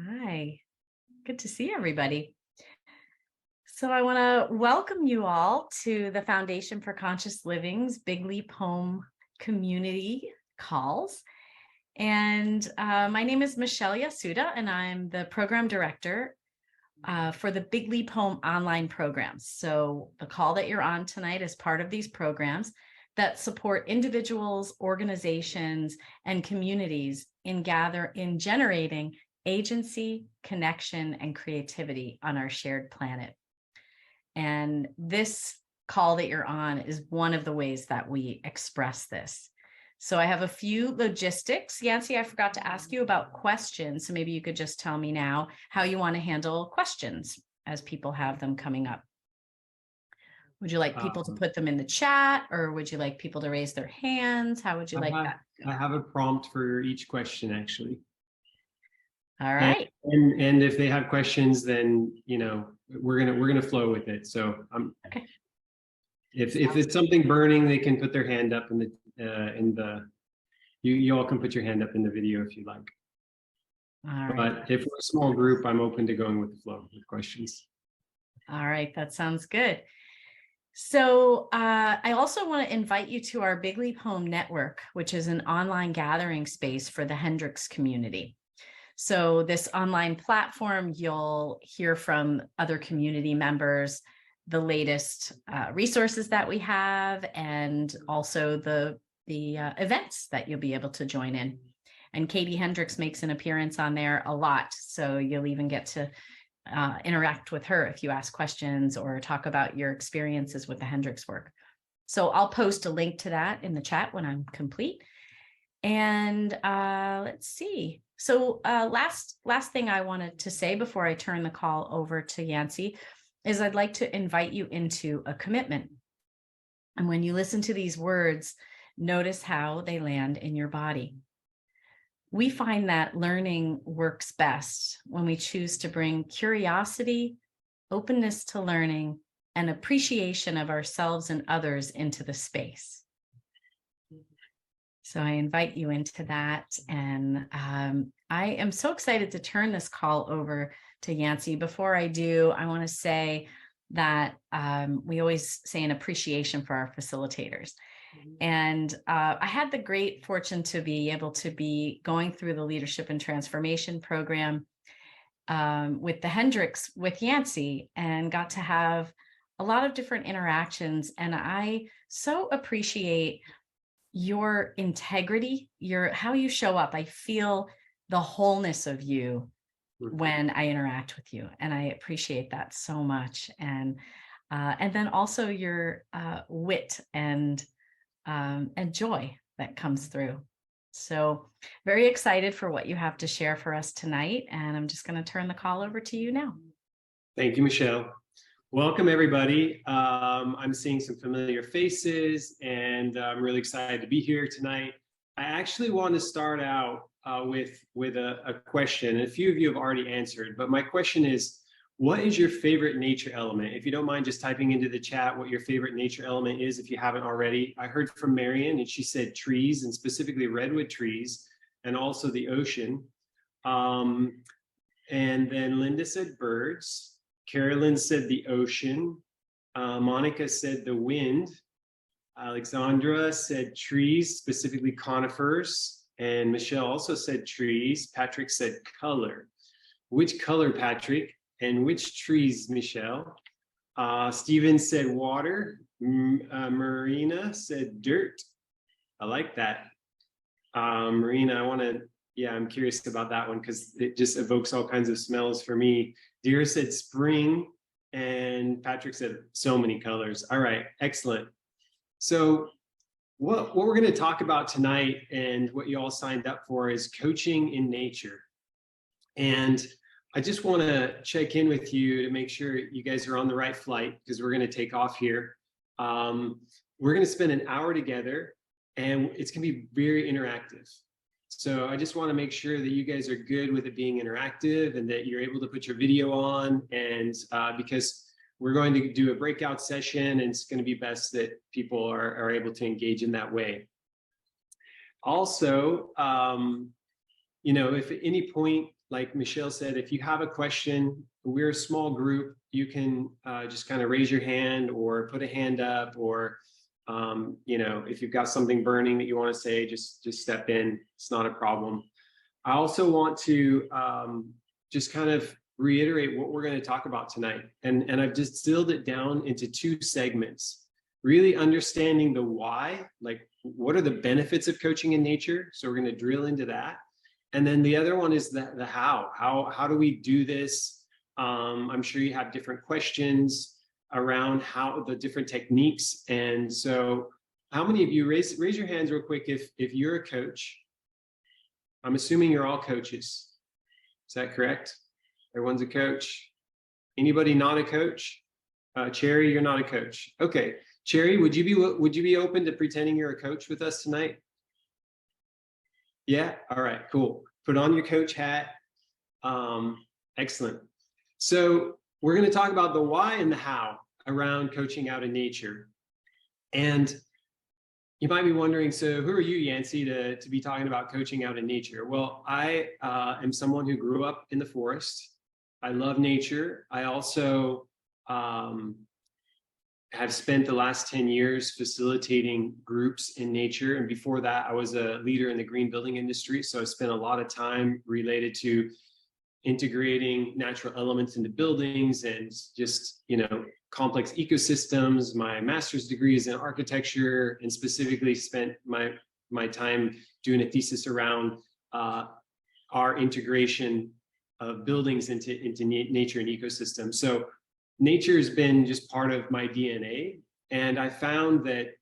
Hi, good to see everybody. So, I want to welcome you all to the Foundation for Conscious Living's Big Leap Home community calls. And my name is Michelle Yasuda, and I'm the program director for the Big Leap Home online programs. So, the call that you're on tonight is part of these programs that support individuals, organizations, and communities in generating agency, connection, and creativity on our shared planet. And this call that you're on is one of the ways that we express this. So I have a few logistics. Yancy, I forgot to ask you about questions. So maybe you could just tell me now how you want to handle questions as people have them coming up. Would you like people to put them in the chat, or would you like people to raise their hands? How would you like that? I have a prompt for each question, actually. All right. And if they have questions, then we're gonna flow with it. So okay. If it's something burning, they can put their hand up in the you all can put your hand up in the video if you like. All right. But if we're a small group, I'm open to going with the flow with questions. All right, that sounds good. So I also want to invite you to our Big Leap Home Network, which is an online gathering space for the Hendricks community. So this online platform, you'll hear from other community members, the latest resources that we have, and also the events that you'll be able to join in. And Katie Hendricks makes an appearance on there a lot. So you'll even get to interact with her if you ask questions or talk about your experiences with the Hendricks work. So I'll post a link to that in the chat when I'm complete. And let's see. So last thing I wanted to say before I turn the call over to Yancy is I'd like to invite you into a commitment. And when you listen to these words, notice how they land in your body. We find that learning works best when we choose to bring curiosity, openness to learning, and appreciation of ourselves and others into the space. So I invite you into that. And I am so excited to turn this call over to Yancy. Before I do, I want to say that we always say an appreciation for our facilitators. And I had the great fortune to be able to be going through the Leadership and Transformation program with the Hendricks with Yancy, and got to have a lot of different interactions. And I so appreciate your integrity, how you show up. I feel the wholeness of you when I interact with you, and I appreciate that so much. And then also your wit and joy that comes through. So very excited for what you have to share for us tonight. And I'm just going to turn the call over to you now. Thank you, Michelle. Welcome, everybody. I'm seeing some familiar faces, and I'm really excited to be here tonight. I actually want to start out with a question. A few of you have already answered, but my question is, what is your favorite nature element? If you don't mind just typing into the chat what your favorite nature element is, if you haven't already. I heard from Marion, and she said trees, and specifically redwood trees, and also the ocean. And then Linda said birds. Carolyn said the ocean. Monica said the wind. Alexandra said trees, specifically conifers. And Michelle also said trees. Patrick said color. Which color, Patrick? And which trees, Michelle? Steven said water. Marina said dirt. I like that. Marina, I'm curious about that one because it just evokes all kinds of smells for me. Deer said spring, and Patrick said so many colors. All right, excellent. So what we're going to talk about tonight, and what you all signed up for, is coaching in nature. And I just want to check in with you to make sure you guys are on the right flight, because we're going to take off here. We're going to spend an hour together, and it's going to be very interactive. So I just want to make sure that you guys are good with it being interactive, and that you're able to put your video on, and because we're going to do a breakout session, and it's going to be best that people are able to engage in that way. Also, if at any point like Michelle said, if you have a question, we're a small group. You can just kind of raise your hand or put a hand up, or if you've got something burning that you want to say, just step in. It's not a problem. I also want to just kind of reiterate what we're going to talk about tonight. And I've distilled it down into 2 segments, really understanding the why, like what are the benefits of coaching in nature? So we're going to drill into that. And then the other one is the how do we do this? I'm sure you have different questions around how the different techniques. And so how many of you raise your hands real quick if you're a coach? I'm assuming you're all coaches. Is that correct? Everyone's a coach. Anybody not a coach? Cherry, you're not a coach. Okay, Cherry, would you be open to pretending you're a coach with us tonight? Yeah. All right. Cool. Put on your coach hat. Excellent. So we're going to talk about the why and the how around coaching out in nature. And you might be wondering, so who are you, Yancey, to be talking about coaching out in nature? Well, I am someone who grew up in the forest. I love nature. I also have spent the last 10 years facilitating groups in nature. And before that, I was a leader in the green building industry. So I spent a lot of time related to integrating natural elements into buildings and just, complex ecosystems. My master's degree is in architecture, and specifically spent my time doing a thesis around our integration of buildings into nature and ecosystems. So nature has been just part of my DNA. And I found that,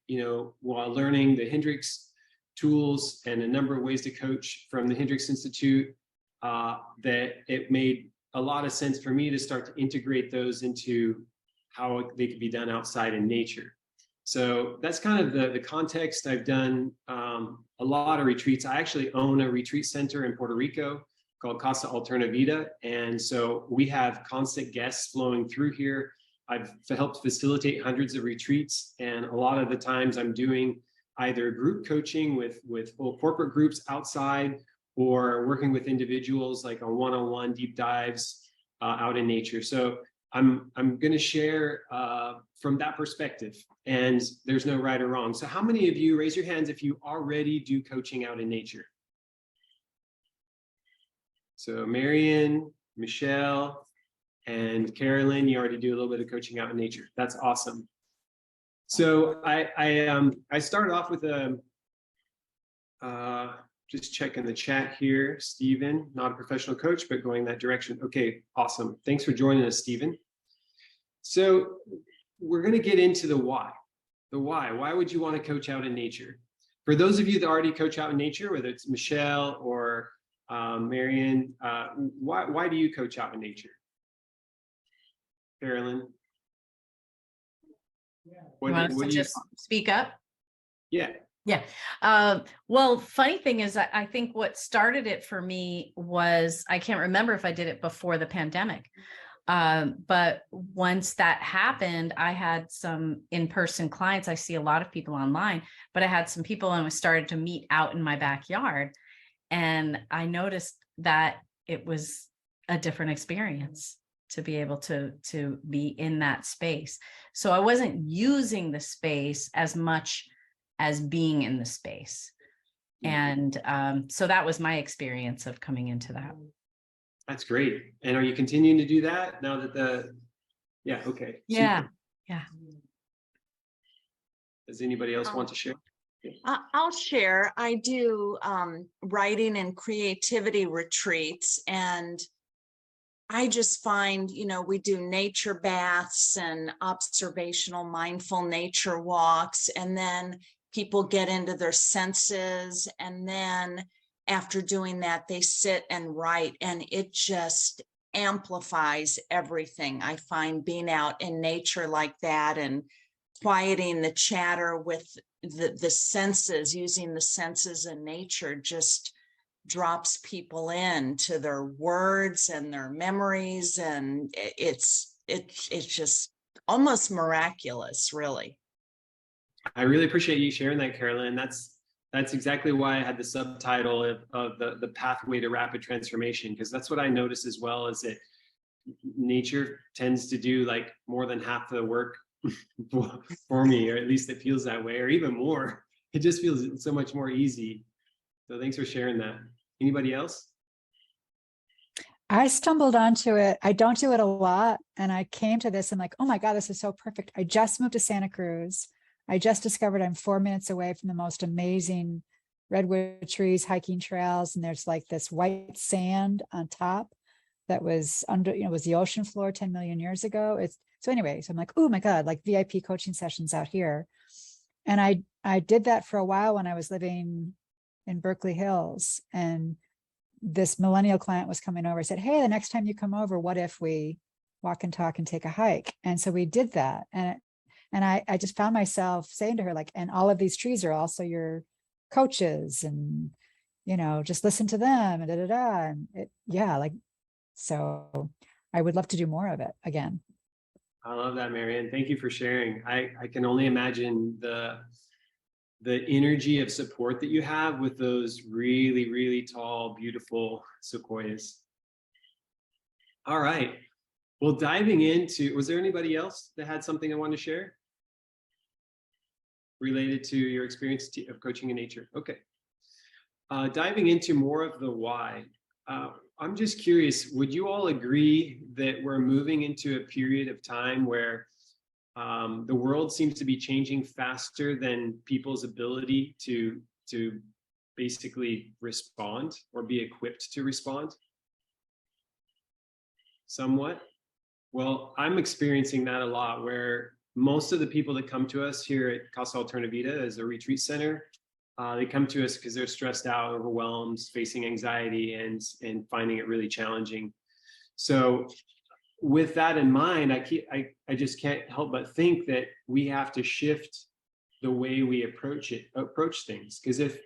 while learning the Hendricks tools and a number of ways to coach from the Hendricks Institute, that it made a lot of sense for me to start to integrate those into how they could be done outside in nature. So that's kind of the context. I've done a lot of retreats. I actually own a retreat center in Puerto Rico called Casa Alterna Vida. And so we have constant guests flowing through here. I've helped facilitate hundreds of retreats. And a lot of the times I'm doing either group coaching with full corporate groups outside, or working with individuals like on one-on-one deep dives out in nature. So I'm going to share from that perspective, and there's no right or wrong. So how many of you, raise your hands if you already do coaching out in nature? So Marion, Michelle, and Carolyn, you already do a little bit of coaching out in nature. That's awesome. So I started off with just checking the chat here. Stephen, not a professional coach, but going that direction. Okay, awesome. Thanks for joining us, Stephen. So we're going to get into the why. The why. Why would you want to coach out in nature? For those of you that already coach out in nature, whether it's Michelle or Marion, why do you coach out in nature? Carolyn? You want us to just speak up? Yeah. Yeah. Well, funny thing is, I think what started it for me was, I can't remember if I did it before the pandemic. But once that happened, I had some in-person clients. I see a lot of people online, but I had some people and we started to meet out in my backyard. And I noticed that it was a different experience to be able to be in that space. So I wasn't using the space as much as being in the space. And so that was my experience of coming into that. That's great. And are you continuing to do that now that yeah, okay. Yeah. Super. Yeah. Does anybody else want to share? I'll share. I do writing and creativity retreats, and I just find, we do nature baths and observational mindful nature walks, and then people get into their senses, and then after doing that, they sit and write, and it just amplifies everything. I find being out in nature like that and quieting the chatter with the senses, using the senses in nature, just drops people into their words and their memories, and it's just almost miraculous, really. I really appreciate you sharing that, Carolyn. That's That's exactly why I had the subtitle of the pathway to rapid transformation, because that's what I notice as well, is that nature tends to do like more than half the work for me, or at least it feels that way, or even more. It just feels so much more easy. So thanks for sharing that. Anybody else? I stumbled onto it. I don't do it a lot. And I came to this and like, oh my God, this is so perfect. I just moved to Santa Cruz. I just discovered I'm 4 minutes away from the most amazing redwood trees, hiking trails. And there's like this white sand on top that was under, was the ocean floor 10 million years ago. So anyway, so I'm like, oh my God, like VIP coaching sessions out here. And I did that for a while when I was living in Berkeley Hills, and this millennial client was coming over. I said, hey, the next time you come over, what if we walk and talk and take a hike? And so we did that. And I just found myself saying to her, like, and all of these trees are also your coaches, and, just listen to them and da, da, da. And like, so I would love to do more of it again. I love that, Marianne. Thank you for sharing. I can only imagine the energy of support that you have with those really, really tall, beautiful sequoias. All right. Well, diving into, was there anybody else that had something I wanted to share related to your experience of coaching in nature? Okay. Diving into more of the why, I'm just curious, would you all agree that we're moving into a period of time where the world seems to be changing faster than people's ability to basically respond or be equipped to respond? Somewhat. Well, I'm experiencing that a lot, where most of the people that come to us here at Casa Alterna Vida as a retreat center, they come to us because they're stressed out, overwhelmed, facing anxiety, and finding it really challenging. So with that in mind, I just can't help but think that we have to shift the way we approach things. Because if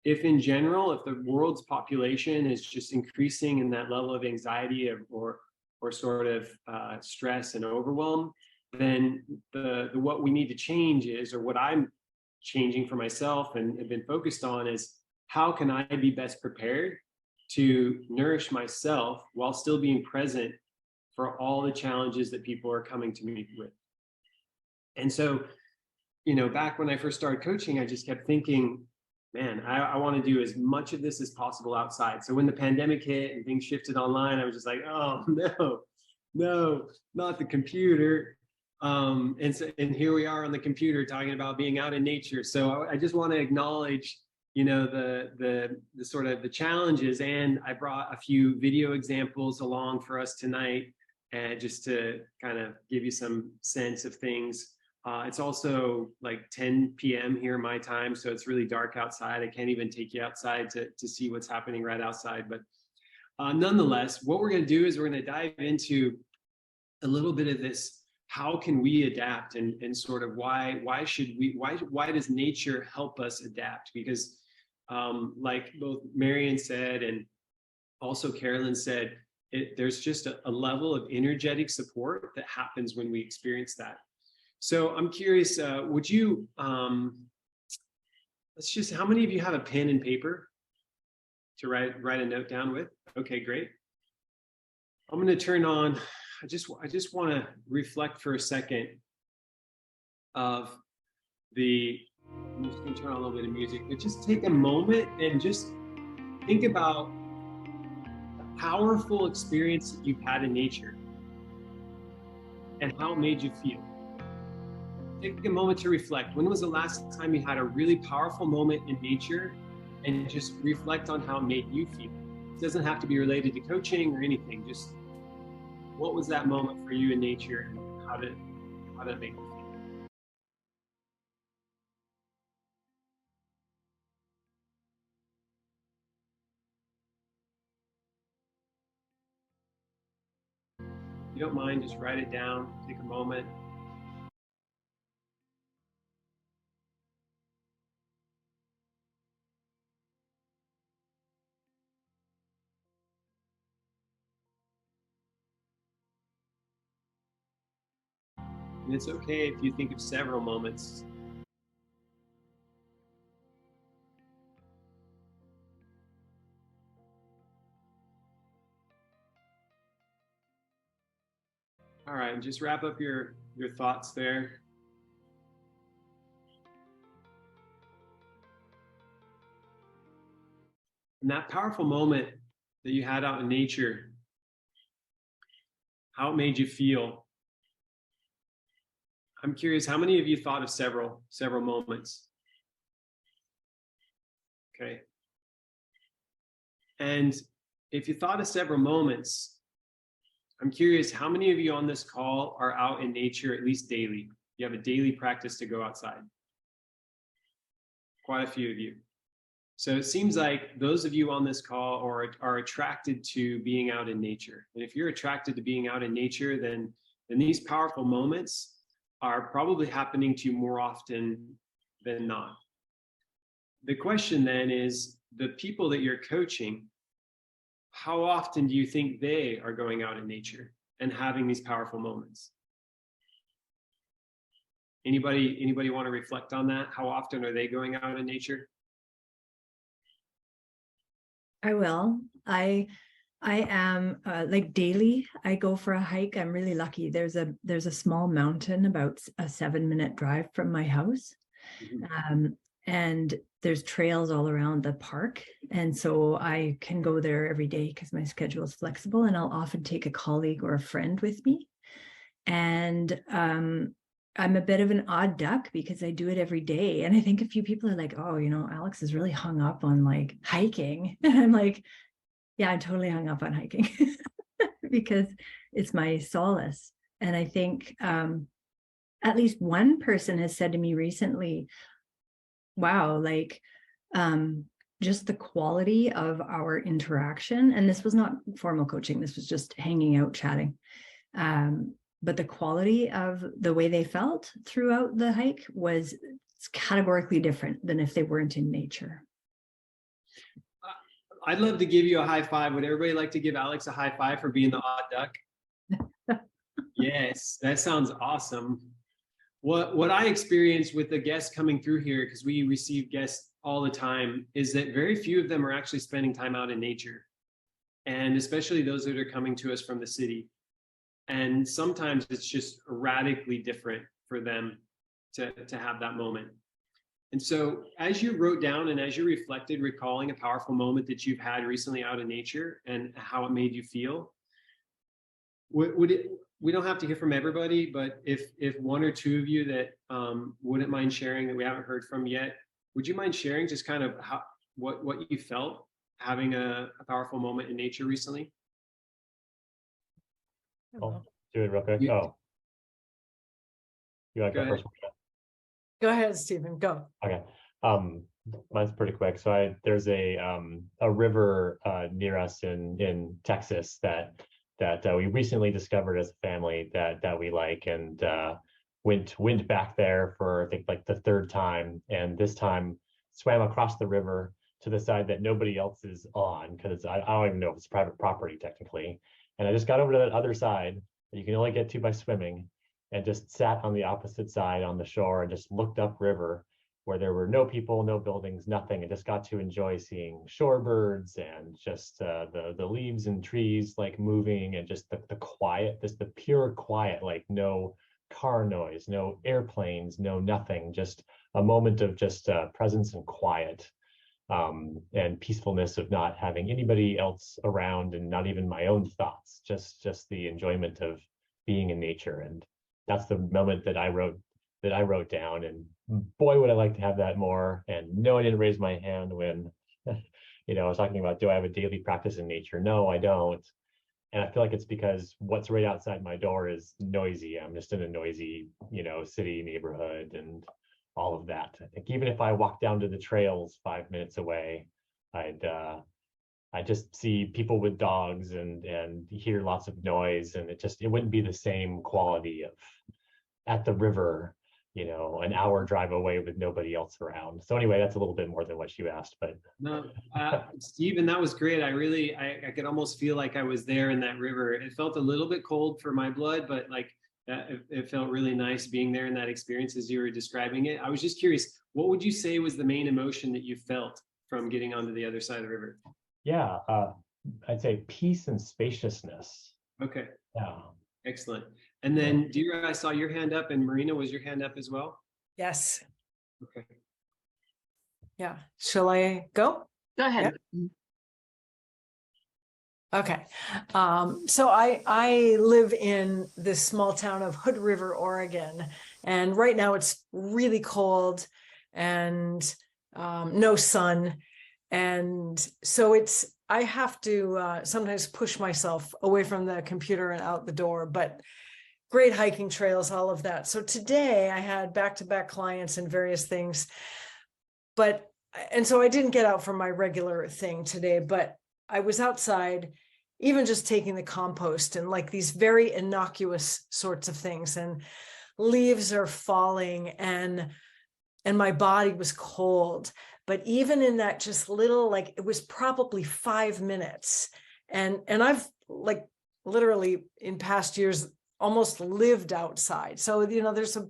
in general, if the world's population is just increasing in that level of anxiety or sort of stress and overwhelm, then the what we need to change is, or what I'm changing for myself and have been focused on, is how can I be best prepared to nourish myself while still being present for all the challenges that people are coming to me with. And so, back when I first started coaching, I just kept thinking, man, I want to do as much of this as possible outside. So when the pandemic hit and things shifted online, I was just like, oh no, not the computer. And here we are on the computer talking about being out in nature. So I just want to acknowledge, the sort of the challenges. And I brought a few video examples along for us tonight, and just to kind of give you some sense of things. It's also like 10 p.m. here my time, so it's really dark outside. I can't even take you outside to see what's happening right outside. But nonetheless, what we're going to do is we're going to dive into a little bit of this. How can we adapt, and sort of why does nature help us adapt? Because like both Marianne said and also Carolyn said, there's just a level of energetic support that happens when we experience that. So I'm curious, would you, how many of you have a pen and paper to write a note down with? Okay, great. I'm going to turn on, I just want to reflect for a second of I'm just going to turn on a little bit of music, but just take a moment and just think about the powerful experience that you've had in nature and how it made you feel. Take a moment to reflect. When was the last time you had a really powerful moment in nature, and just reflect on how it made you feel? It doesn't have to be related to coaching or anything. Just what was that moment for you in nature, and how did it make you feel? If you don't mind, just write it down, take a moment. And it's okay if you think of several moments. All right, just wrap up your thoughts there. And that powerful moment that you had out in nature, how it made you feel. I'm curious, how many of you thought of several moments? Okay. And if you thought of several moments, I'm curious, how many of you on this call are out in nature at least daily? You have a daily practice to go outside. Quite a few of you. So it seems like those of you on this call are attracted to being out in nature. And if you're attracted to being out in nature, then these powerful moments are probably happening to you more often than not. The question then is, the people that you're coaching, how often do you think they are going out in nature and having these powerful moments? Anybody want to reflect on that? How often are they going out in nature? I will. I am like daily. I go for a hike. I'm really lucky. There's a small mountain about a 7-minute drive from my house, and there's trails all around the park. And so I can go there every day because my schedule is flexible. And I'll often take a colleague or a friend with me. And I'm a bit of an odd duck because I do it every day. And I think a few people are like, oh, Alex is really hung up on like hiking. And I'm like, yeah, I'm totally hung up on hiking because it's my solace. And I think at least one person has said to me recently, wow, like just the quality of our interaction. And this was not formal coaching. This was just hanging out, chatting. But the quality of the way they felt throughout the hike was categorically different than if they weren't in nature. I'd love to give you a high five. Would everybody like to give Alex a high five for being the odd duck? Yes, that sounds awesome. What I experienced with the guests coming through here, because we receive guests all the time, is that very few of them are actually spending time out in nature. And especially those that are coming to us from the city. And sometimes it's just radically different for them to have that moment. And so as you wrote down and as you reflected, recalling a powerful moment that you've had recently out in nature and how it made you feel, we don't have to hear from everybody, but if one or two of you that wouldn't mind sharing that we haven't heard from yet, would you mind sharing just kind of what you felt having a powerful moment in nature recently? I'll do it real quick. Yeah. Oh, you want to go first? Go ahead, Stephen, go. Okay. Mine's pretty quick. So there's a river near us in Texas that we recently discovered as a family that we like, and went back there for I think like the third time, and this time swam across the river to the side that nobody else is on, because I don't even know if it's private property technically. And I just got over to that other side that you can only get to by swimming, and just sat on the opposite side on the shore and just looked upriver where there were no people, no buildings, nothing, and just got to enjoy seeing shorebirds and just the leaves and trees like moving, and just the quiet, just the pure quiet, like no car noise, no airplanes, no nothing, just a moment of just presence and quiet. And peacefulness of not having anybody else around, and not even my own thoughts, just the enjoyment of being in nature. And that's the moment that I wrote down, and boy, would I like to have that more. And no, I didn't raise my hand when I was talking about, do I have a daily practice in nature? No, I don't. And I feel like it's because what's right outside my door is noisy. I'm just in a noisy, city neighborhood and all of that. I think even if I walk down to the trails 5 minutes away, I just see people with dogs and hear lots of noise, and it wouldn't be the same quality of at the river, an hour drive away with nobody else around. So anyway, that's a little bit more than what you asked, but no, Stephen, that was great. I could almost feel like I was there in that river. It felt a little bit cold for my blood, but like it felt really nice being there in that experience as you were describing it. I was just curious, what would you say was the main emotion that you felt from getting onto the other side of the river? Yeah, I'd say peace and spaciousness. Okay. Yeah. Excellent. And then Dira, I saw your hand up, and Marina, was your hand up as well? Yes. Okay. Yeah. Shall I go? Go ahead. Okay. So I live in this small town of Hood River, Oregon, and right now it's really cold and no sun. And so I have to sometimes push myself away from the computer and out the door, but great hiking trails, all of that. So today I had back-to-back clients and various things, and so I didn't get out for my regular thing today, but I was outside, even just taking the compost and like these very innocuous sorts of things, and leaves are falling and my body was cold. But even in that just little, like it was probably 5 minutes. And I've like literally in past years almost lived outside. So, there's a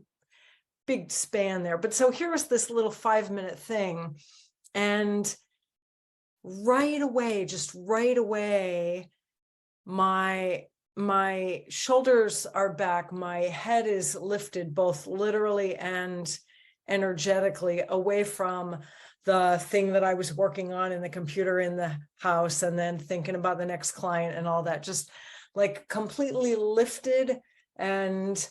big span there. But so here was this little 5-minute thing. And right away, my shoulders are back, my head is lifted, both literally and energetically, away from the thing that I was working on in the computer in the house, and then thinking about the next client and all that, just like completely lifted and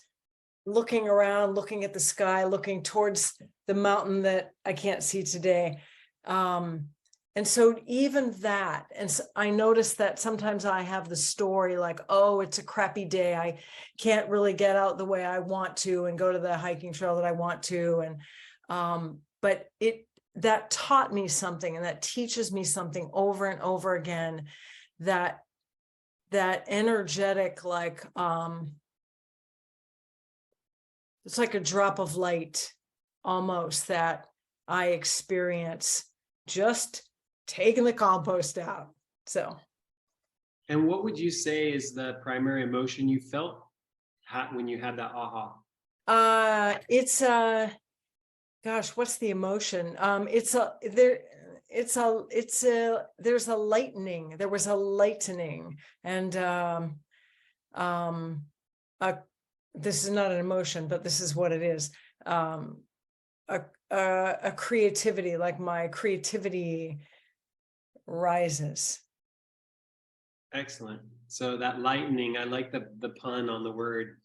looking around, looking at the sky, looking towards the mountain that I can't see today. And so even that, and so I noticed that sometimes I have the story like, oh, it's a crappy day, I can't really get out the way I want to and go to the hiking trail that I want to. And but that taught me something, and that teaches me something over and over again, that energetic, like it's like a drop of light almost that I experience just taking the compost out. So. And what would you say is the primary emotion you felt when you had that aha? It's gosh, what's the emotion? There's a lightening. There was a lightening, and this is not an emotion, but this is what it is. A creativity, like my creativity rises. Excellent. So that lightening, I like the pun on the word,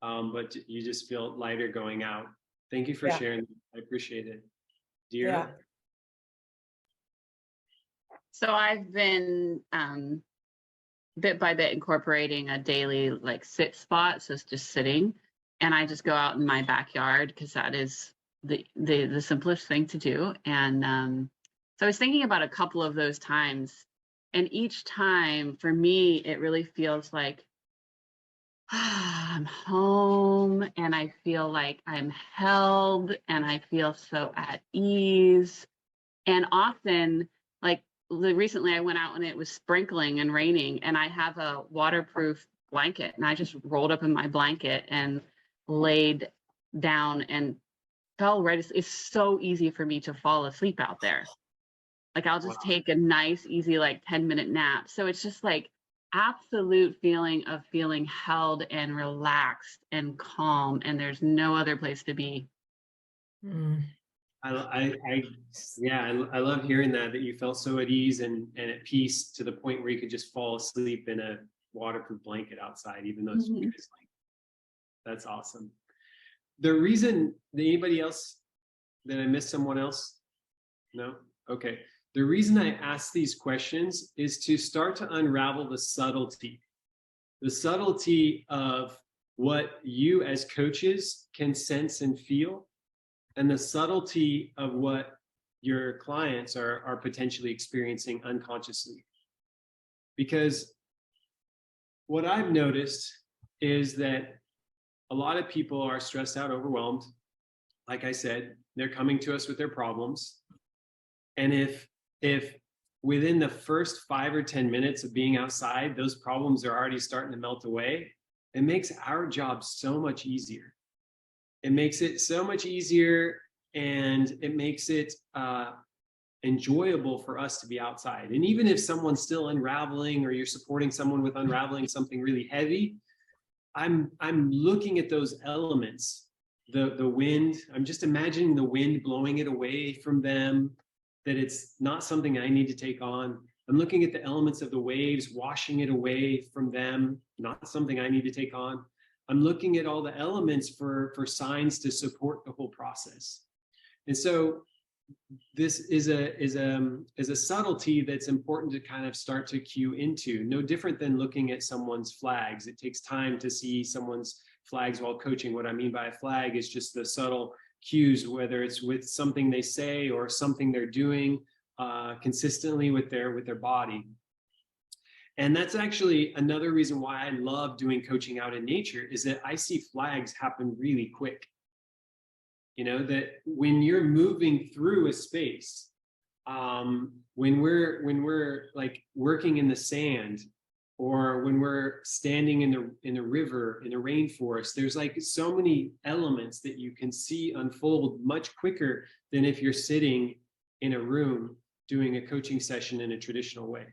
but you just feel lighter going out. Thank you for sharing. I appreciate it. Dira? Yeah. So I've been bit by bit incorporating a daily like sit spot. So it's just sitting, and I just go out in my backyard because that is the simplest thing to do. And so I was thinking about a couple of those times, and each time for me, it really feels like I'm home, and I feel like I'm held, and I feel so at ease. And often, like recently I went out and it was sprinkling and raining, and I have a waterproof blanket, and I just rolled up in my blanket and laid down and fell right. It's so easy for me to fall asleep out there. Like I'll just take a nice, easy, like 10-minute nap. So it's just like absolute feeling of feeling held and relaxed and calm, and there's no other place to be. I love hearing that you felt so at ease and at peace to the point where you could just fall asleep in a waterproof blanket outside, even though it's drizzling. That's awesome. The reason, anybody else, did I miss someone else? No? Okay. The reason I ask these questions is to start to unravel the subtlety of what you as coaches can sense and feel, and the subtlety of what your clients are potentially experiencing unconsciously. Because what I've noticed is that a lot of people are stressed out, overwhelmed. Like I said, they're coming to us with their problems. And if within the first 5 or 10 minutes of being outside, those problems are already starting to melt away, it makes our job so much easier. It makes it so much easier, and it makes it enjoyable for us to be outside. And even if someone's still unraveling, or you're supporting someone with unraveling something really heavy, I'm looking at those elements, the wind. I'm just imagining the wind blowing it away from them, that it's not something I need to take on. I'm looking at the elements of the waves, washing it away from them, not something I need to take on. I'm looking at all the elements for signs to support the whole process. And so this is a subtlety that's important to kind of start to cue into. No different than looking at someone's flags. It takes time to see someone's flags while coaching. What I mean by a flag is just the subtle cues, whether it's with something they say or something they're doing consistently with their body. And that's actually another reason why I love doing coaching out in nature, is that I see flags happen really quick. You know, that when you're moving through a space, when we're like working in the sand, or when we're standing in a river, in a rainforest, there's like so many elements that you can see unfold much quicker than if you're sitting in a room doing a coaching session in a traditional way.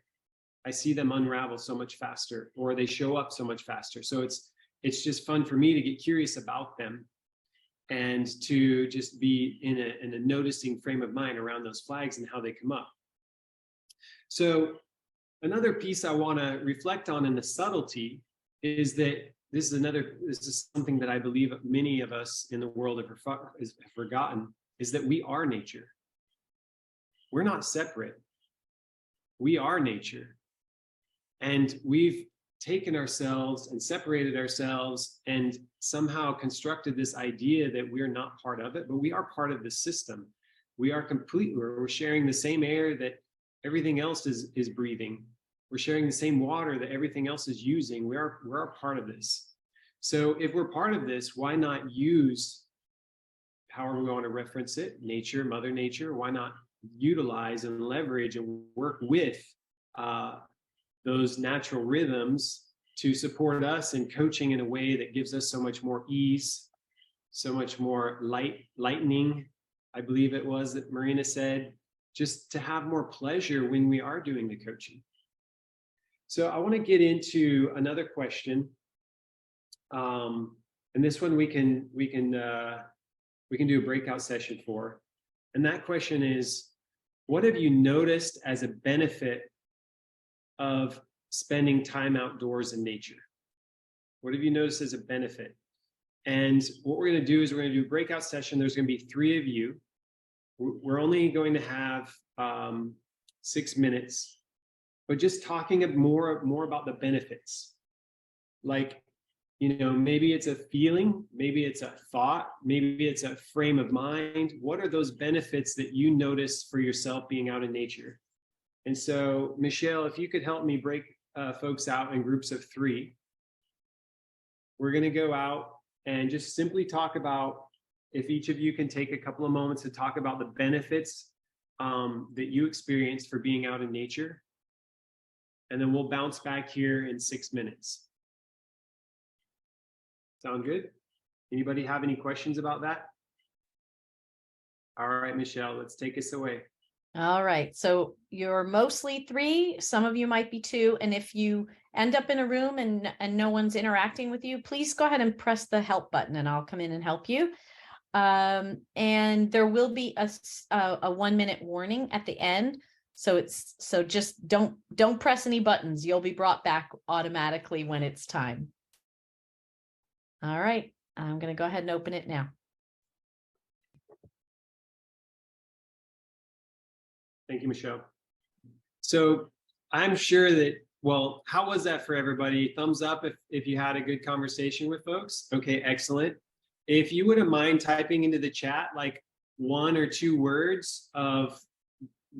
I see them unravel so much faster, or they show up so much faster. So it's just fun for me to get curious about them and to just be in a noticing frame of mind around those flags and how they come up. So another piece I want to reflect on in the subtlety is that this is something that I believe many of us in the world have forgotten, is that we are nature. We're not separate. We are nature. And we've taken ourselves and separated ourselves and somehow constructed this idea that we're not part of it, but we are part of the system. We are we're sharing the same air that everything else is breathing. We're sharing the same water that everything else is using. We're a part of this. So if we're part of this, why not use, however we want to reference it, nature, Mother Nature, why not utilize and leverage and work with those natural rhythms to support us in coaching in a way that gives us so much more ease, so much more lightening, I believe it was that Marina said, just to have more pleasure when we are doing the coaching. So I want to get into another question. And this one we can do a breakout session for. And that question is, what have you noticed as a benefit of spending time outdoors in nature? What have you noticed as a benefit? And what we're going to do is we're going to do a breakout session. There's going to be 3 of you. We're only going to have 6 minutes, but just talking more about the benefits. Like, you know, maybe it's a feeling, maybe it's a thought, maybe it's a frame of mind. What are those benefits that you notice for yourself being out in nature? And so, Michelle, if you could help me break folks out in groups of 3. We're going to go out and just simply talk about, if each of you can take a couple of moments to talk about the benefits that you experienced for being out in nature. And then we'll bounce back here in 6 minutes. Sound good? Anybody have any questions about that? All right, Michelle, let's take us away. All right. So you're mostly 3. Some of you might be 2. And if you end up in a room and no one's interacting with you, please go ahead and press the help button and I'll come in and help you. And there will be a 1-minute warning at the end. So just don't press any buttons. You'll be brought back automatically when it's time. All right. I'm going to go ahead and open it now. Thank you, Michelle. So I'm sure that, well, how was that for everybody? Thumbs up if you had a good conversation with folks. Okay, excellent. If you wouldn't mind typing into the chat like 1 or 2 words of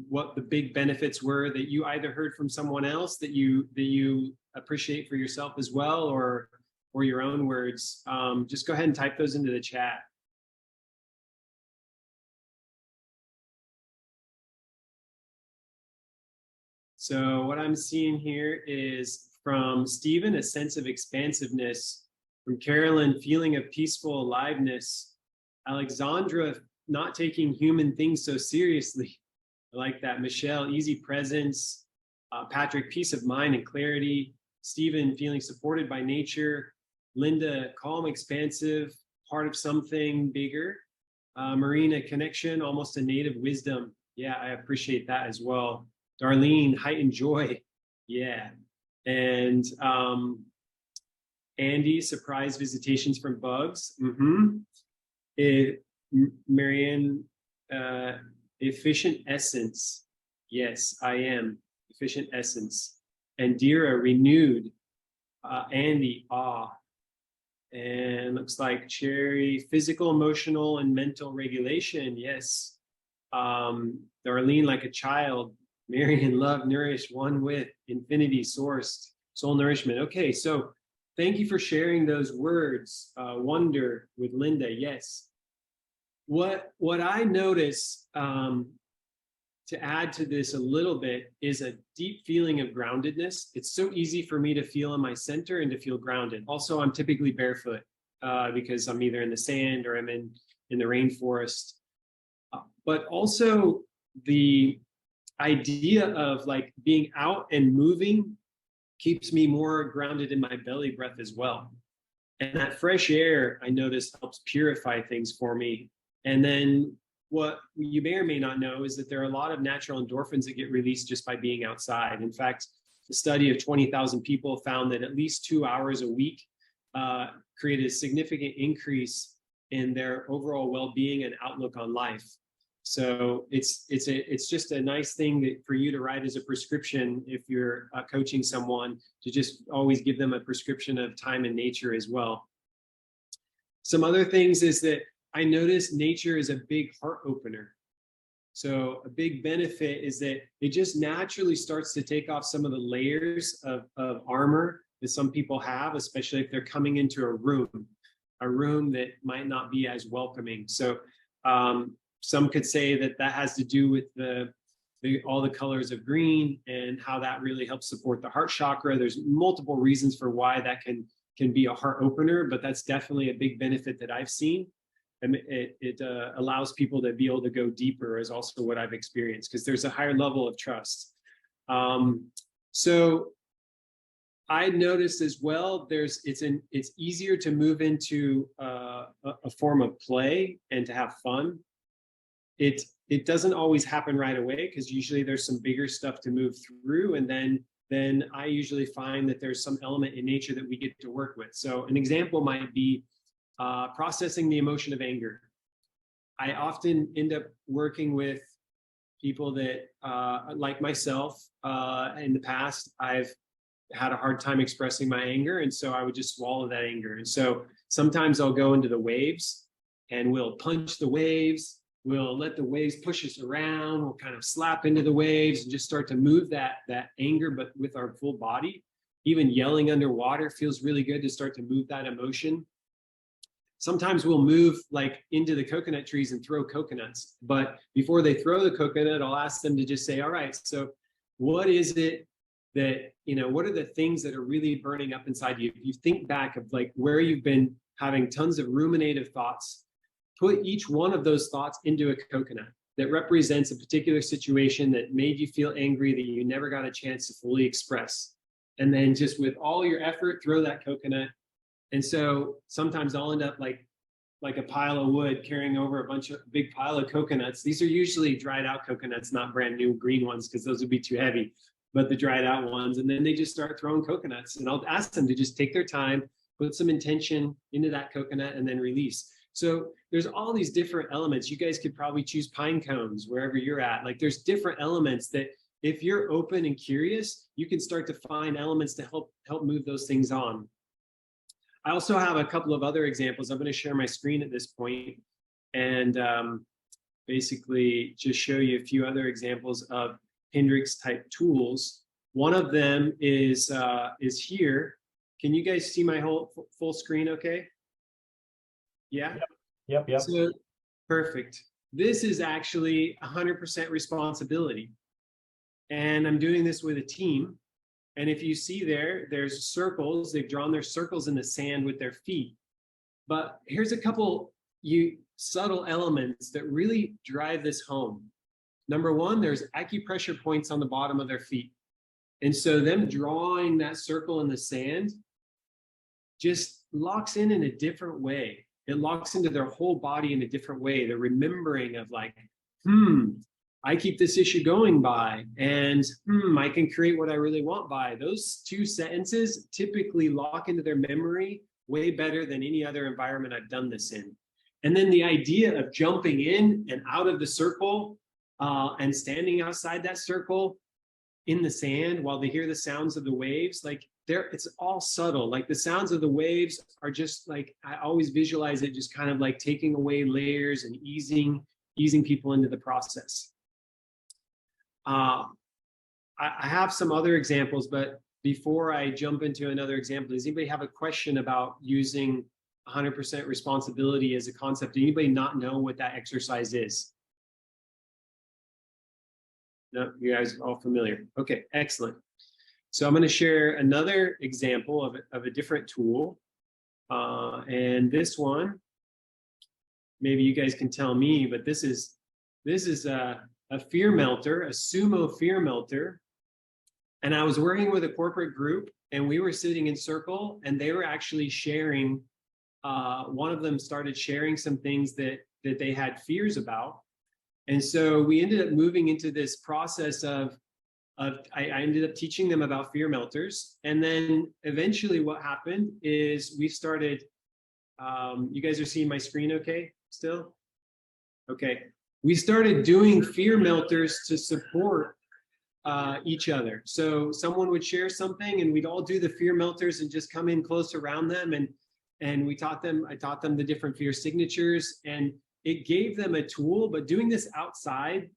what the big benefits were that you either heard from someone else that you appreciate for yourself as well, or your own words, just go ahead and type those into the chat. So what I'm seeing here is from Stephen, a sense of expansiveness. From Carolyn, feeling of peaceful aliveness. Alexandra, not taking human things so seriously. I like that. Michelle, easy presence. Patrick, peace of mind and clarity. Stephen, feeling supported by nature. Linda, calm, expansive, part of something bigger. Marina, connection, almost a native wisdom. Yeah, I appreciate that as well. Darlene, heightened joy. Yeah. And Andy, surprise visitations from bugs. Marianne, efficient essence. Yes, I am. Efficient essence. And Dira, renewed. Andy, awe. And looks like Cherry, physical, emotional, and mental regulation. Yes. Darlene, like a child. Marion, love, nourish, one with, infinity, sourced, soul nourishment. Okay, so thank you for sharing those words. Wonder with Linda. Yes. What I notice, to add to this a little bit, is a deep feeling of groundedness. It's so easy for me to feel in my center and to feel grounded. Also, I'm typically barefoot because I'm either in the sand or I'm in the rainforest. But also the idea of like being out and moving keeps me more grounded in my belly breath as well. And that fresh air, I notice, helps purify things for me. And then what you may or may not know is that there are a lot of natural endorphins that get released just by being outside. In fact, the study of 20,000 people found that at least 2 hours a week created a significant increase in their overall well-being and outlook on life. So it's just a nice thing that for you to write as a prescription if you're coaching someone, to just always give them a prescription of time in nature as well. Some other things is that I notice nature is a big heart opener. So a big benefit is that it just naturally starts to take off some of the layers of armor that some people have, especially if they're coming into a room that might not be as welcoming. So some could say that has to do with all the colors of green and how that really helps support the heart chakra. There's multiple reasons for why that can be a heart opener, but that's definitely a big benefit that I've seen. And it allows people to be able to go deeper, is also what I've experienced, because there's a higher level of trust. So I noticed as well, it's easier to move into a form of play and to have fun. It doesn't always happen right away, because usually there's some bigger stuff to move through, and then I usually find that there's some element in nature that we get to work with. So an example might be processing the emotion of anger. I often end up working with people that, like myself, in the past, I've had a hard time expressing my anger, and so I would just swallow that anger. And so sometimes I'll go into the waves, and we'll punch the waves. We'll let the waves push us around. We'll kind of slap into the waves and just start to move that anger, but with our full body. Even yelling underwater feels really good to start to move that emotion. Sometimes we'll move like into the coconut trees and throw coconuts, but before they throw the coconut, I'll ask them to just say, all right, so what is it that, what are the things that are really burning up inside you? If you think back of like where you've been having tons of ruminative thoughts, put each one of those thoughts into a coconut that represents a particular situation that made you feel angry that you never got a chance to fully express. And then just with all your effort, throw that coconut. And so sometimes I'll end up like a pile of wood carrying over a big pile of coconuts. These are usually dried out coconuts, not brand new green ones, because those would be too heavy, but the dried out ones. And then they just start throwing coconuts, and I'll ask them to just take their time, put some intention into that coconut, and then release. So there's all these different elements. You guys could probably choose pine cones wherever you're at. Like there's different elements that if you're open and curious, you can start to find elements to help move those things on. I also have a couple of other examples. I'm going to share my screen at this point and basically just show you a few other examples of Hendricks type tools. One of them is here. Can you guys see my whole full screen okay? Yeah? Yep. So, perfect. This is actually 100% responsibility. And I'm doing this with a team. And if you see there's circles. They've drawn their circles in the sand with their feet. But here's a couple subtle elements that really drive this home. Number one, there's acupressure points on the bottom of their feet. And so them drawing that circle in the sand just locks in a different way. It locks into their whole body in a different way. They're remembering of like, I keep this issue going by, and I can create what I really want by. Those two sentences typically lock into their memory way better than any other environment I've done this in. And then the idea of jumping in and out of the circle and standing outside that circle in the sand while they hear the sounds of the waves, like it's all subtle. Like the sounds of the waves are just like, I always visualize it just kind of like taking away layers and easing people into the process. I have some other examples, but before I jump into another example, does anybody have a question about using 100% responsibility as a concept? Does anybody not know what that exercise is? No, you guys are all familiar. Okay, excellent. So I'm going to share another example of a different tool. And this one, maybe you guys can tell me, but this is a fear melter, a sumo fear melter. And I was working with a corporate group, and we were sitting in circle, and they were actually sharing, one of them started sharing some things that they had fears about. And so we ended up moving into this process I ended up teaching them about fear melters. And then eventually what happened is we started, you guys are seeing my screen okay still? Okay. We started doing fear melters to support each other. So someone would share something, and we'd all do the fear melters and just come in close around them. And I taught them the different fear signatures, and it gave them a tool. But doing this outside,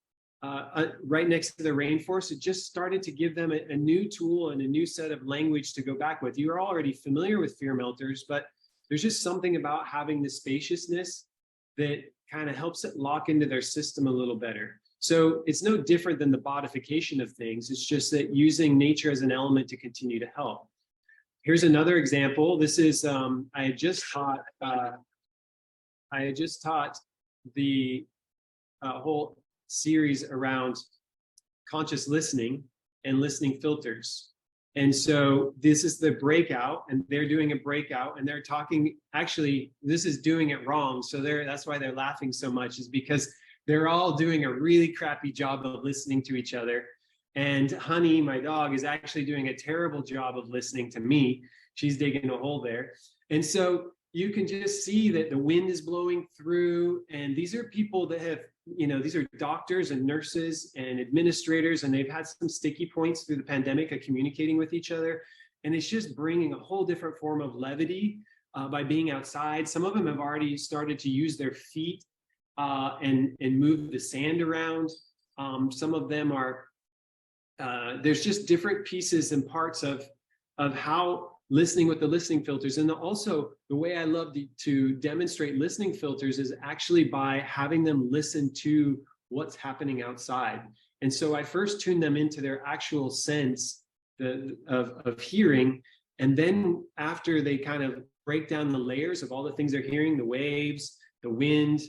right next to the rainforest, it just started to give them a new tool and a new set of language to go back with. You're already familiar with fear melters, but there's just something about having the spaciousness that kind of helps it lock into their system a little better. So it's no different than the bodification of things. It's just that using nature as an element to continue to help. Here's another example. This is, I had just taught the whole series around conscious listening and listening filters. And so this is the breakout, and they're doing a breakout, and they're talking, actually, this is doing it wrong. So that's why they're laughing so much, is because they're all doing a really crappy job of listening to each other. And Honey, my dog, is actually doing a terrible job of listening to me. She's digging a hole there. And so you can just see that the wind is blowing through, and these are people that have, these are doctors and nurses and administrators, and they've had some sticky points through the pandemic of communicating with each other. And it's just bringing a whole different form of levity by being outside. Some of them have already started to use their feet and move the sand around. Some of them are, there's just different pieces and parts of how listening with the listening filters. And also the way I love to demonstrate listening filters is actually by having them listen to what's happening outside. And so I first tune them into their actual sense of hearing. And then after they kind of break down the layers of all the things they're hearing, the waves, the wind,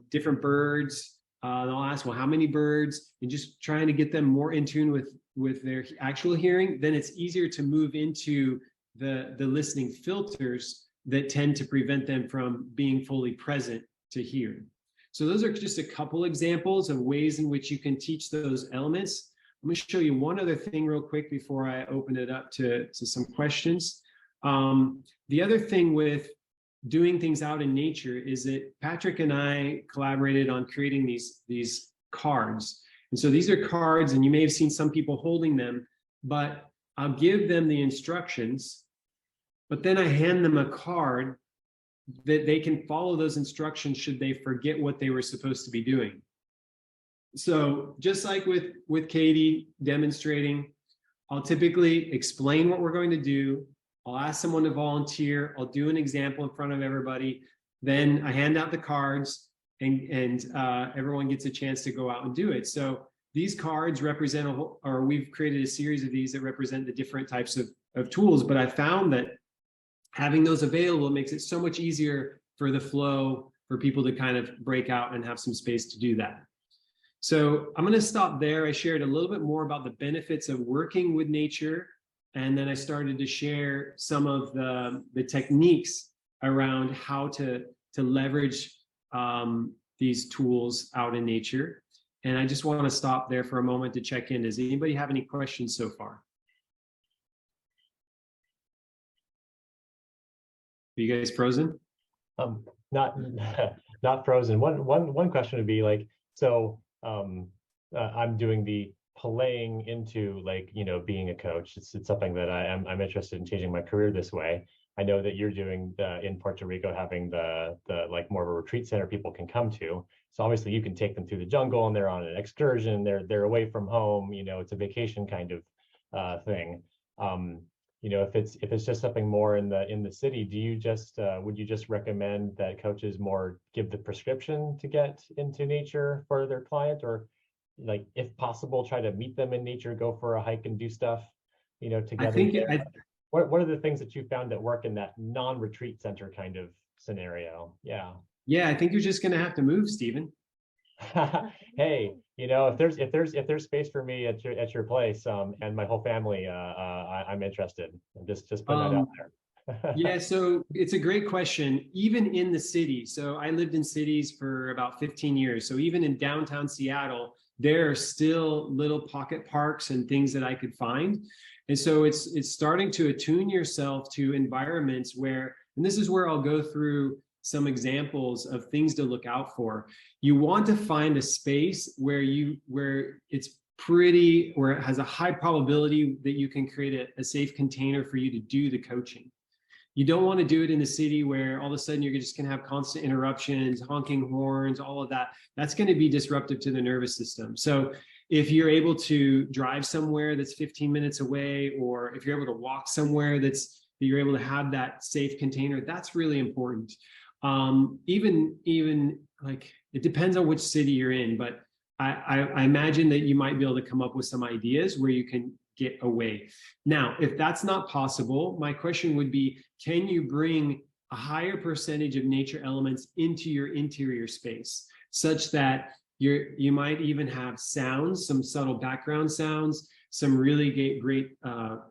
different birds, they'll ask, well, how many birds? And just trying to get them more in tune with their actual hearing. Then it's easier to move into the listening filters that tend to prevent them from being fully present to hear. So those are just a couple examples of ways in which you can teach those elements. I'm going to show you one other thing real quick before I open it up to some questions. The other thing with doing things out in nature is that Patrick and I collaborated on creating these cards. And so these are cards, and you may have seen some people holding them, but I'll give them the instructions, but then I hand them a card that they can follow those instructions should they forget what they were supposed to be doing. So just like with Katie demonstrating, I'll typically explain what we're going to do. I'll ask someone to volunteer. I'll do an example in front of everybody. Then I hand out the cards, and everyone gets a chance to go out and do it. So these cards represent, or we've created a series of these that represent the different types of tools. But I found that having those available makes it so much easier for the flow, for people to kind of break out and have some space to do that. So I'm going to stop there. I shared a little bit more about the benefits of working with nature And then I started to share some of the techniques around how to leverage these tools out in nature. And I just want to stop there for a moment to check in. Does anybody have any questions so far? Are you guys frozen? Not not frozen. One question would be like, so I'm doing the playing into, like, you know, being a coach. It's something that I'm interested in changing my career this way. I know that you're doing in Puerto Rico, having the like more of a retreat center people can come to. So obviously you can take them through the jungle and they're on an excursion. They're away from home. You know, it's a vacation kind of thing. You know, if it's just something more in the city, do you just would you just recommend that coaches more give the prescription to get into nature for their client, or like, if possible, try to meet them in nature, go for a hike and do stuff, you know, together? What are the things that you found that work in that non-retreat center kind of scenario? Yeah, I think you're just going to have to move, Stephen. Hey, you know, if there's space for me at your place, and my whole family, I'm interested. Just putting that out there. Yeah, so it's a great question. Even in the city, so I lived in cities for about 15 years. So even in downtown Seattle, there are still little pocket parks and things that I could find. And so it's starting to attune yourself to environments where, and this is where I'll go through some examples of things to look out for. You want to find a space where it's pretty, where it has a high probability that you can create a safe container for you to do the coaching. You don't want to do it in the city where all of a sudden you're just going to have constant interruptions, honking horns, all of that. That's going to be disruptive to the nervous system. So if you're able to drive somewhere that's 15 minutes away, or if you're able to walk somewhere that you're able to have that safe container, that's really important. Even like, it depends on which city you're in, but I imagine that you might be able to come up with some ideas where you can get away. Now, if that's not possible, my question would be, can you bring a higher percentage of nature elements into your interior space, such that you might even have sounds, some subtle background sounds, some really great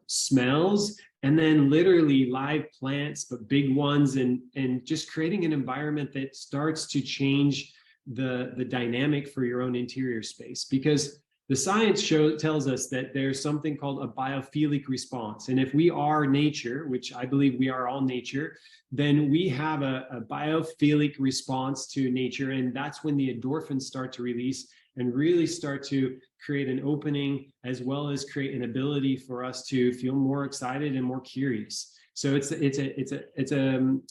smells, and then literally live plants, but big ones, and just creating an environment that starts to change the dynamic for your own interior space. Because the science tells us that there's something called a biophilic response. And if we are nature, which I believe we are all nature, then we have a biophilic response to nature. And that's when the endorphins start to release and really start to create an opening, as well as create an ability for us to feel more excited and more curious. So it's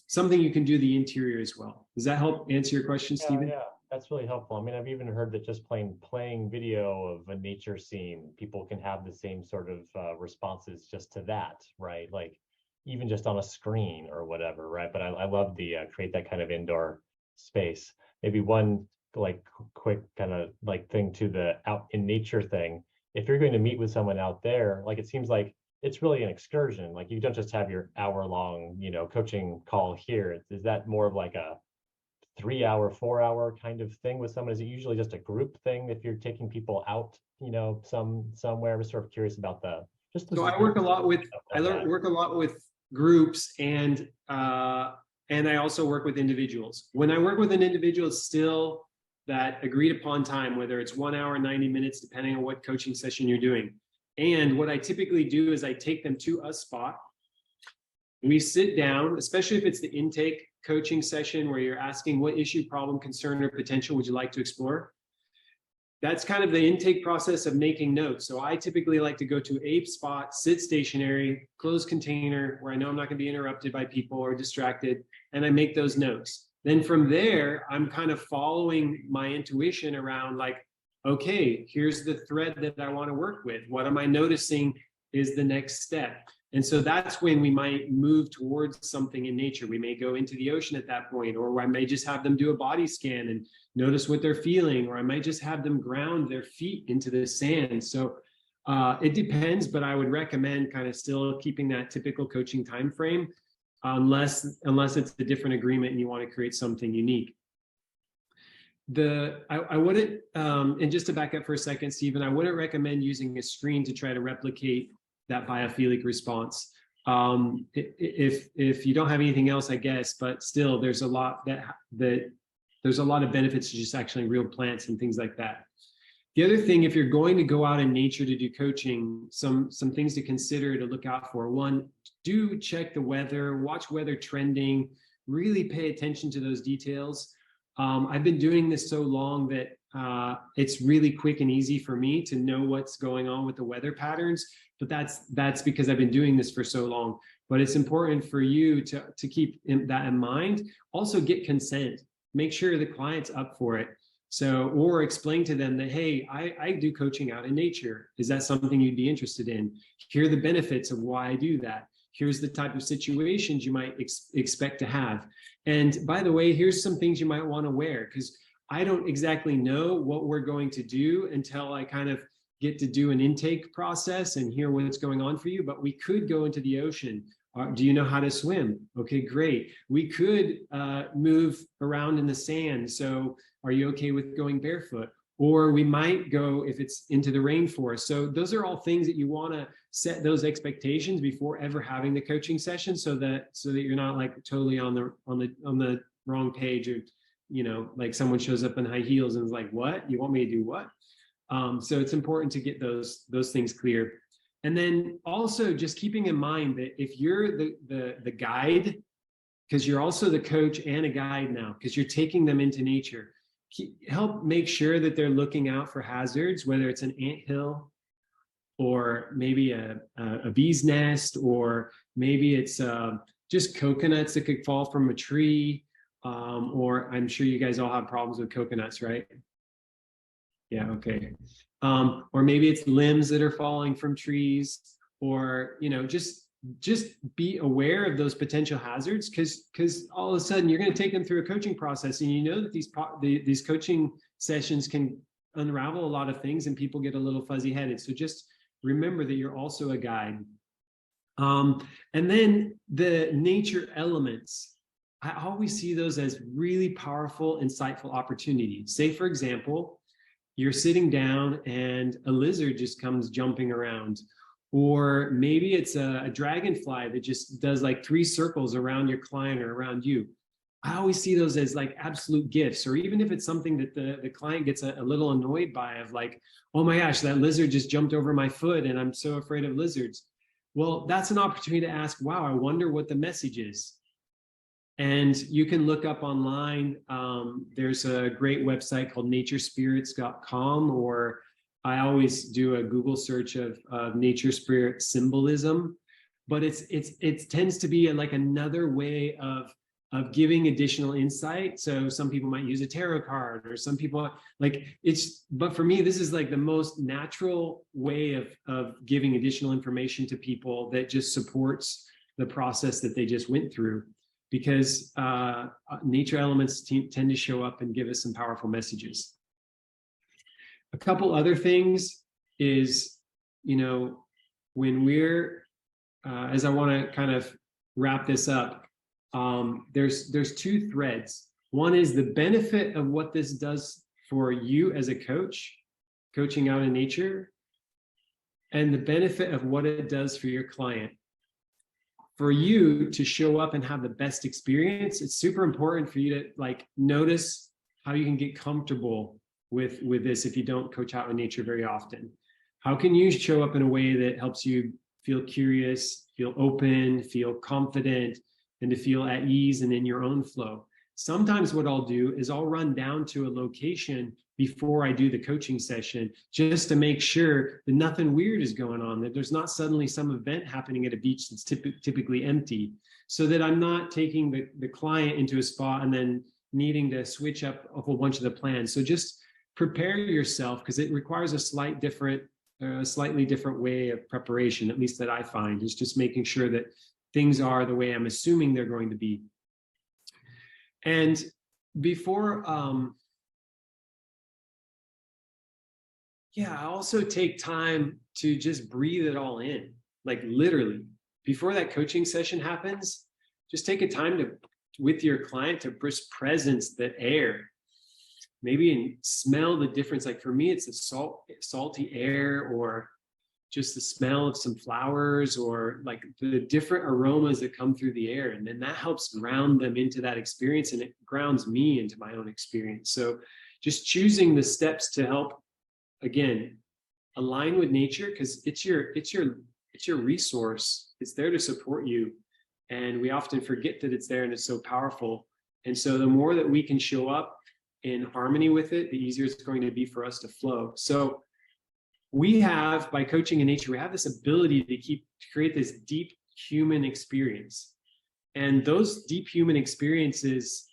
something you can do the interior as well. Does that help answer your question, Stephen? Yeah, that's really helpful. I mean, I've even heard that just playing video of a nature scene, people can have the same sort of responses just to that, right? Like even just on a screen or whatever, right? But I love the create that kind of indoor space. Maybe one like quick kind of like thing to the out in nature thing. If you're going to meet with someone out there, like, it seems like it's really an excursion. Like, you don't just have your hour-long, you know, coaching call here. Is that more of like a 3-hour, 4-hour kind of thing with someone? Is it usually just a group thing if you're taking people out, you know, somewhere? I'm sort of curious about So I work a lot with groups, and I also work with individuals. When I work with an individual, it's still that agreed upon time, whether it's 1 hour, 90 minutes, depending on what coaching session you're doing. And what I typically do is I take them to a spot. We sit down, especially if it's the intake coaching session where you're asking what issue, problem, concern, or potential would you like to explore? That's kind of the intake process of making notes. So I typically like to go to a spot, sit stationary, closed container, where I know I'm not going to be interrupted by people or distracted, and I make those notes. Then from there, I'm kind of following my intuition around, like, okay, here's the thread that I want to work with. What am I noticing is the next step? And so that's when we might move towards something in nature. We may go into the ocean at that point, or I may just have them do a body scan and notice what they're feeling, or I might just have them ground their feet into the sand. So it depends, but I would recommend kind of still keeping that typical coaching time frame, unless it's a different agreement and you want to create something unique. I wouldn't, and just to back up for a second, Stephen, I wouldn't recommend using a screen to try to replicate that biophilic response. If you don't have anything else, I guess, but still there's a lot there's a lot of benefits to just actually real plants and things like that. The other thing, if you're going to go out in nature to do coaching, some things to consider to look out for. One, do check the weather, watch weather trending, really pay attention to those details. I've been doing this so long that it's really quick and easy for me to know what's going on with the weather patterns, but that's because I've been doing this for so long. But it's important for you to keep that in mind. Also get consent, make sure the client's up for it. So, or explain to them that, hey, I do coaching out in nature. Is that something you'd be interested in? Here are the benefits of why I do that. Here's the type of situations you might expect to have. And by the way, here's some things you might want to wear, because I don't exactly know what we're going to do until I kind of get to do an intake process and hear what's going on for you. But we could go into the ocean. Do you know how to swim? Okay, great. We could move around in the sand. So are you okay with going barefoot? Or we might go if it's into the rainforest. So those are all things that you want to set those expectations before ever having the coaching session, so that you're not like totally on the wrong page, or like someone shows up in high heels and is like, what? You want me to do what? So it's important to get those things clear. And then also just keeping in mind that if you're the guide, because you're also the coach and a guide now, because you're taking them into nature, help make sure that they're looking out for hazards, whether it's an anthill or maybe a bee's nest, or maybe it's just coconuts that could fall from a tree. Or I'm sure you guys all have problems with coconuts, right? Yeah, okay. Or maybe it's limbs that are falling from trees, or just be aware of those potential hazards, because all of a sudden you're going to take them through a coaching process, and you know that these coaching sessions can unravel a lot of things and people get a little fuzzy headed. So just remember that you're also a guide. And then the nature elements, I always see those as really powerful, insightful opportunities. Say, for example, you're sitting down and a lizard just comes jumping around. Or maybe it's a dragonfly that just does like 3 circles around your client or around you. I always see those as like absolute gifts. Or even if it's something that the client gets a little annoyed by, of like, oh my gosh, that lizard just jumped over my foot and I'm so afraid of lizards. Well, that's an opportunity to ask, wow, I wonder what the message is. And you can look up online. There's a great website called naturespirits.com, or I always do a Google search of nature spirit symbolism. But it tends to be like another way of giving additional insight. So some people might use a tarot card, or some people but for me, this is like the most natural way of giving additional information to people that just supports the process that they just went through. Because nature elements tend to show up and give us some powerful messages. A couple other things is, when we're, as I want to kind of wrap this up, there's 2 threads. One is the benefit of what this does for you as a coach, coaching out in nature, and the benefit of what it does for your client. For you to show up and have the best experience, it's super important for you to notice how you can get comfortable with this if you don't coach out in nature very often. How can you show up in a way that helps you feel curious, feel open, feel confident, and to feel at ease and in your own flow? Sometimes what I'll do is I'll run down to a location before I do the coaching session, just to make sure that nothing weird is going on, that there's not suddenly some event happening at a beach that's typically empty, so that I'm not taking the client into a spot and then needing to switch up a whole bunch of the plans. So just prepare yourself, because it requires a slightly different way of preparation, at least that I find, is just making sure that things are the way I'm assuming they're going to be. And before, I also take time to just breathe it all in, like literally. Before that coaching session happens, just take a time with your client to just presence the air, maybe, and smell the difference. Like for me, it's the salty air, or just the smell of some flowers or like the different aromas that come through the air. And then that helps ground them into that experience, and it grounds me into my own experience. So just choosing the steps to help, again, align with nature, because it's your resource. It's there to support you. And we often forget that it's there and it's so powerful. And so the more that we can show up in harmony with it, the easier it's going to be for us to flow. So we have, by coaching in nature, we have this ability to create this deep human experience. And those deep human experiences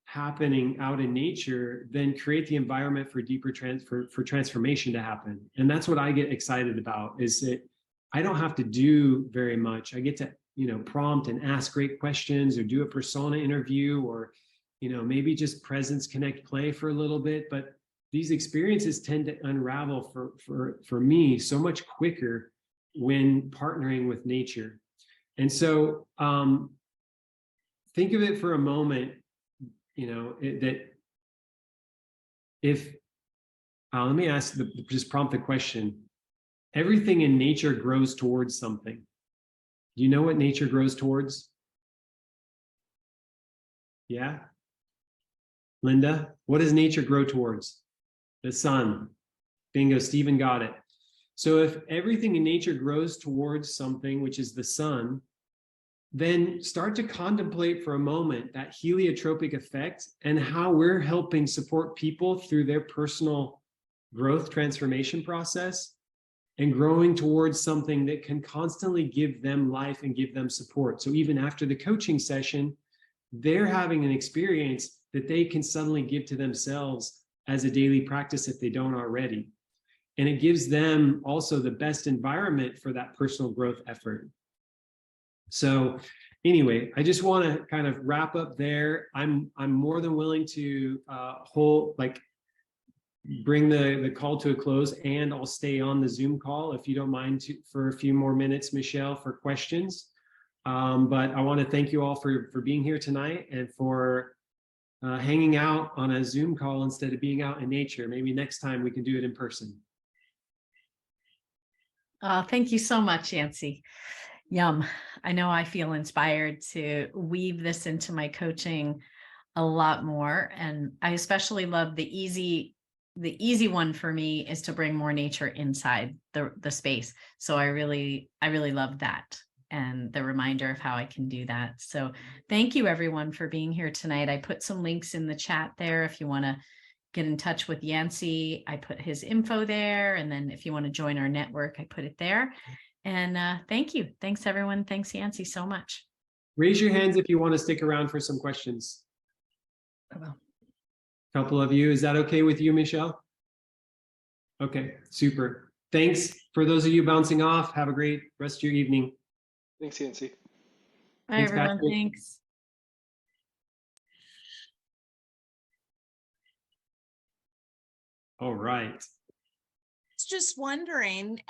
happening out in nature then create the environment for deeper transformation to happen. And that's what I get excited about, is that I don't have to do very much. I get to, prompt and ask great questions, or do a persona interview, or, maybe just presence, connect, play for a little bit. But these experiences tend to unravel for me so much quicker when partnering with nature. And so think of it for a moment, that if, let me just prompt the question. Everything in nature grows towards something. Do you know what nature grows towards? Yeah? Linda, what does nature grow towards? The sun. Bingo, Stephen got it. So if everything in nature grows towards something, which is the sun, then start to contemplate for a moment that heliotropic effect and how we're helping support people through their personal growth transformation process and growing towards something that can constantly give them life and give them support. So even after the coaching session, they're having an experience that they can suddenly give to themselves as a daily practice if they don't already. And it gives them also the best environment for that personal growth effort. So anyway, I just want to kind of wrap up there. I'm more than willing to bring the call to a close, and I'll stay on the Zoom call if you don't mind for a few more minutes, Michelle, for questions. But I want to thank you all for being here tonight and for hanging out on a Zoom call instead of being out in nature. Maybe next time we can do it in person. Thank you so much, Yancey. Yum. I know I feel inspired to weave this into my coaching a lot more. And I especially love the easy one for me is to bring more nature inside the space. So I really love that, and the reminder of how I can do that. So thank you everyone for being here tonight. I put some links in the chat there if you want to get in touch with Yancey. I put his info there. And then if you want to join our network, I put it there. And thank you. Thanks everyone. Thanks Yancey so much. Raise your hands if you want to stick around for some questions. A couple of you. Is that okay with you, Michelle? Okay, super. Thanks. For those of you bouncing off, have a great rest of your evening. Thanks, Yancey. Bye, Thanks, everyone. Patrick. Thanks. All right. Just wondering,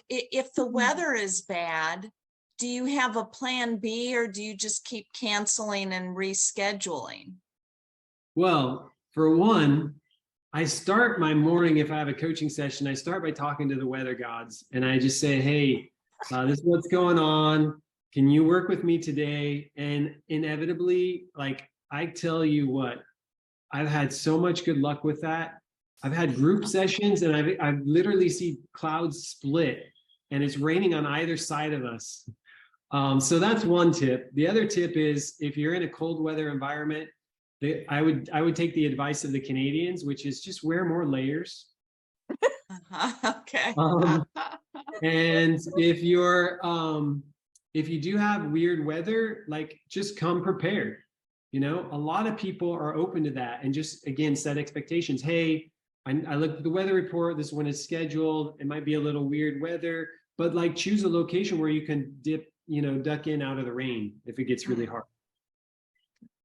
if the weather is bad, do you have a plan B, or do you just keep canceling and rescheduling? Well, for one, I start my morning, if I have a coaching session, I start by talking to the weather gods, and I just say, hey, this is what's going on. Can you work with me today? And inevitably, I tell you what, I've had so much good luck with that. I've had group sessions and I've literally seen clouds split and it's raining on either side of us. So that's one tip. The other tip is, if you're in a cold weather environment, I would take the advice of the Canadians, which is just wear more layers. Okay. And if you do have weird weather, just come prepared. A lot of people are open to that, and just, again, set expectations. Hey, I looked at the weather report. This one is scheduled. It might be a little weird weather, but choose a location where you can duck in out of the rain if it gets really hard.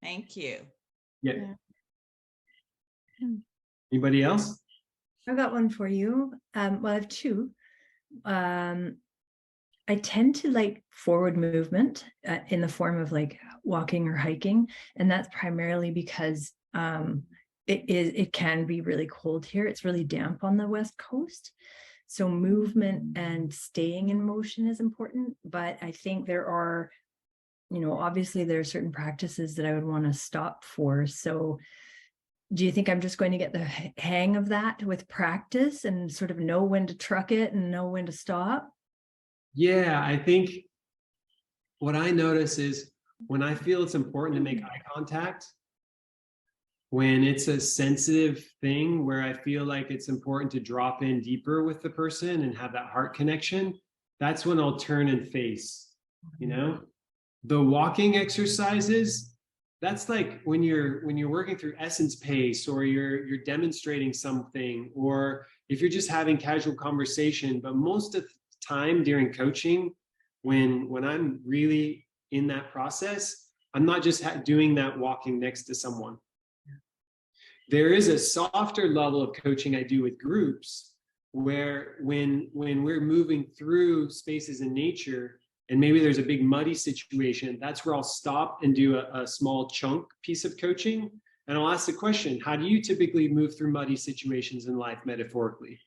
Thank you. Yeah. Anybody else? I've got one for you. Well, I have two. I tend to like forward movement in the form of walking or hiking. And that's primarily because it can be really cold here. It's really damp on the West Coast. So movement and staying in motion is important, but I think there are, obviously there are certain practices that I would want to stop for. So do you think I'm just going to get the hang of that with practice and sort of know when to truck it and know when to stop? Yeah, I think what I notice is when I feel it's important to make eye contact, when it's a sensitive thing where I feel like it's important to drop in deeper with the person and have that heart connection, that's when I'll turn and face, The walking exercises, that's like when you're working through essence pace, or you're demonstrating something, or if you're just having casual conversation. But most of the time during coaching, when I'm really in that process, I'm not just doing that walking next to someone. There is a softer level of coaching I do with groups where when we're moving through spaces in nature, and maybe there's a big muddy situation, that's where I'll stop and do a small chunk piece of coaching. And I'll ask the question, how do you typically move through muddy situations in life metaphorically?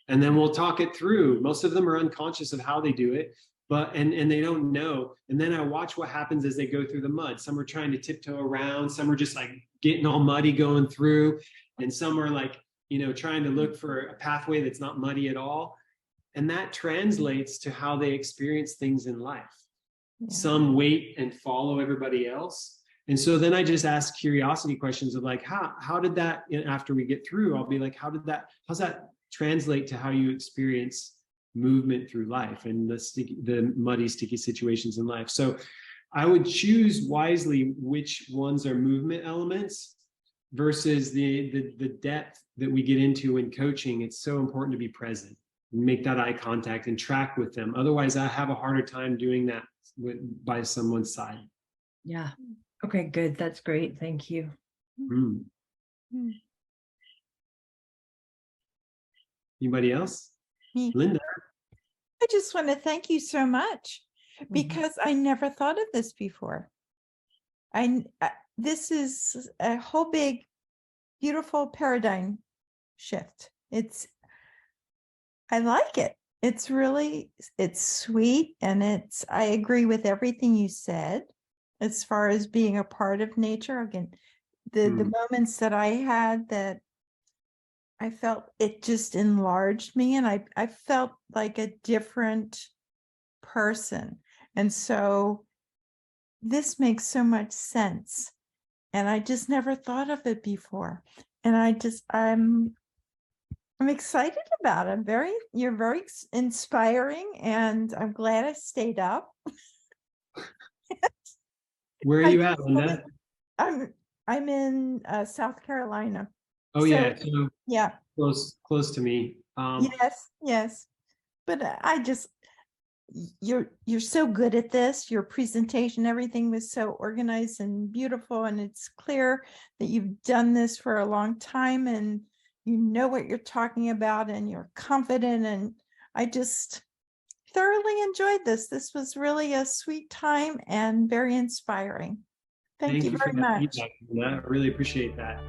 And then we'll talk it through. Most of them are unconscious of how they do it, and they don't know. And then I watch what happens as they go through the mud. Some are trying to tiptoe around, some are just like getting all muddy going through, and some are like, trying to look for a pathway that's not muddy at all. And that translates to how they experience things in life. Yeah. Some wait and follow everybody else. And so then I just ask curiosity questions of like, how did that, after we get through, I'll be like, how's that translate to how you experience movement through life and the muddy, sticky situations in life? So I would choose wisely which ones are movement elements versus the depth that we get into in coaching. It's so important to be present, make that eye contact and track with them. Otherwise, I have a harder time doing that by someone's side. Yeah. Okay, good. That's great. Thank you. Mm. Anybody else? Me. Linda. I just want to thank you so much, because I never thought of this before. This is a whole big, beautiful paradigm shift. I like it. It's sweet, and I agree with everything you said as far as being a part of nature. Again, the moments that I had that I felt it just enlarged me, and I felt like a different person. And so this makes so much sense. And I just never thought of it before. And I'm excited about it. You're very inspiring, and I'm glad I stayed up. Where are you at, Linda? I'm in South Carolina. Oh, yeah. So yeah. Close to me. Yes. But you're so good at this. Your presentation, everything was so organized and beautiful, and it's clear that you've done this for a long time, and you know what you're talking about, and you're confident. And I just thoroughly enjoyed this. This was really a sweet time and very inspiring. Thank you very much. I really appreciate that.